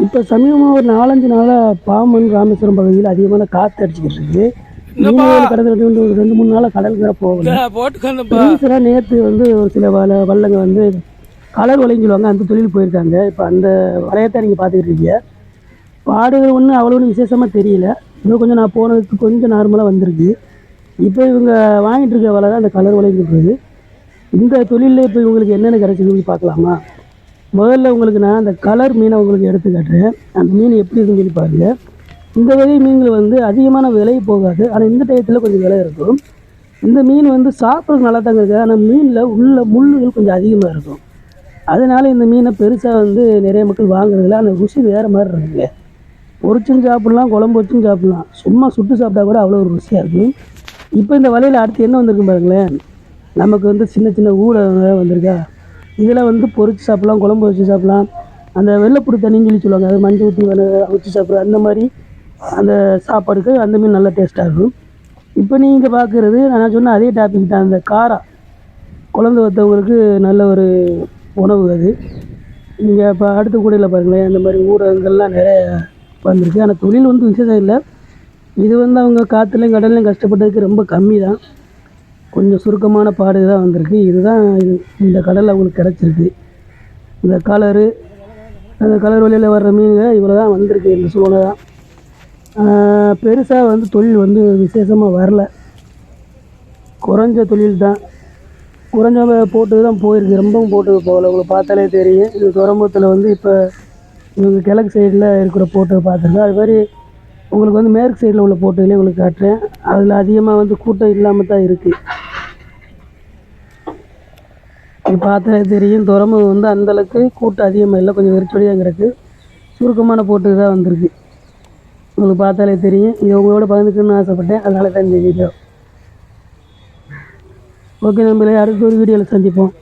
இப்போ சமீபமாக ஒரு 4-5 நாளாக பாம்பன் ராமேஸ்வரம் பகுதியில் அதிகமான காற்று அடிச்சுக்கிட்டு இருக்கு. மீனவர் கடந்த 2-3 நாளாக கடலுக்கு வேற போகல. ரீசெண்டாக நேற்று வந்து ஒரு சில வள்ளங்க வந்து கலர் வலைன்னு சொல்லுவாங்க, அந்த தொழில் போயிருக்காங்க. இப்போ அந்த வலையத்தை நீங்கள் பார்த்துக்கிட்டு இருக்கீங்க. பாடுகள் ஒன்றும் அவ்வளோ விசேஷமாக தெரியல. இன்னும் கொஞ்சம் நான் போனதுக்கு கொஞ்சம் நார்மலாக வந்திருக்கு. இப்போ இவங்க வாங்கிட்டு இருக்க வலை தான் அந்த கலர் வலைன்னு சொல்கிறது. இந்த தொழிலில் இப்போ இவங்களுக்கு என்னென்ன கிடைச்சிதுன்னு பார்க்கலாமா? முதல்ல உங்களுக்கு நான் அந்த கலர் மீனை உங்களுக்கு எடுத்து காட்டுறேன். அந்த மீன் எப்படி இருக்குன்னு சொல்லி பாருங்கள். இந்த வகை மீன்கள் வந்து அதிகமான விலை போகாது, ஆனால் இந்த டயத்தில் கொஞ்சம் விலை இருக்கும். இந்த மீன் வந்து சாப்பிட்றது நல்லா தாங்க இருக்குது, ஆனால் மீனில் உள்ள முள்ளுகள் கொஞ்சம் அதிகமாக இருக்கும். அதனால் இந்த மீனை பெருசாக வந்து நிறைய மக்கள் வாங்குறதில்ல. அந்த ருசி வேறு மாதிரி இருக்குங்க. பொரிச்சும் சாப்பிட்லாம், குழம்பு வச்சும் சாப்பிட்லாம், சும்மா சுட்டு சாப்பிட்டா கூட அவ்வளோ ஒரு ருசியாக இருக்கும். இப்போ இந்த வலையில் அடுத்து என்ன வந்திருக்கு பாருங்களேன். நமக்கு வந்து சின்ன சின்ன ஊடகங்க வந்திருக்கா. இதில் வந்து பொரிச்சு சாப்பிட்லாம், குழம்பு வச்சு சாப்பிட்லாம். அந்த வெள்ளைப்புடு தண்ணின்னு சொல்லி சொல்லுவாங்க, அது மஞ்சள் ஊற்றி வச்சு சாப்பிட்லாம். அந்த மாதிரி அந்த சாப்பாடுக்கு அந்த மீன் நல்லா டேஸ்ட்டாக இருக்கும். இப்போ நீங்கள் பார்க்குறது நான் சொன்ன அதே டாபிக் தான். அந்த காரா குழந்தை வத்தவங்களுக்கு நல்ல ஒரு உணவு அது. நீங்கள் இப்போ அடுத்த கூடையில் பாருங்களேன், இந்த மாதிரி ஊடகங்கள்லாம் நிறைய வந்திருக்கு. ஆனால் தொழில் வந்து விசேஷம் இல்லை. இது வந்து அவங்க காற்றுலையும் கடல்லையும் கஷ்டப்பட்டதுக்கு ரொம்ப கம்மி தான். கொஞ்சம் சுருக்கமான பாடு தான் வந்திருக்கு. இதுதான் இந்த கடலில் அவங்களுக்கு கிடச்சிருக்கு. இந்த கலரு, அந்த கலர் வழியில் வர்ற மீன்கள் இவ்வளோ தான் வந்திருக்கு. இந்த சூழ்நிலை தான். பெருசாக வந்து தொழில் வந்து விசேஷமாக வரல. குறைஞ்ச தொழில் தான். குறைஞ்ச போட்டு தான் போயிருக்கு, ரொம்பவும் போட்டு போகல. உங்களுக்கு பார்த்தாலே தெரியும். இது துறைமுகத்தில் வந்து இப்போ இவங்க கிழக்கு சைடில் இருக்கிற போட்டு பார்த்துருக்கேன். அது மாதிரி உங்களுக்கு வந்து மேற்கு சைடில் உள்ள போட்டுகளே உங்களுக்கு காட்டுறேன். அதில் அதிகமாக வந்து கூட்டம் இல்லாமல் தான் இருக்குது. இது பார்த்தாலே தெரியும், துறைமுகம் வந்து அந்தளவுக்கு கூட்டம் அதிகமாக இல்லை, கொஞ்சம் வெறிச்சொடியாக கிடக்கு. சுருக்கமான போட்டு தான் வந்திருக்கு. உங்களுக்கு பார்த்தாலே தெரியும். இது உங்களோட பகிர்ந்துக்கணும்னு ஆசைப்பட்டேன், அதனால தான் இந்த வீடியோ. ஓகே நண்பர்களே, அடுத்த ஒரு வீடியோவில் சந்திப்போம்.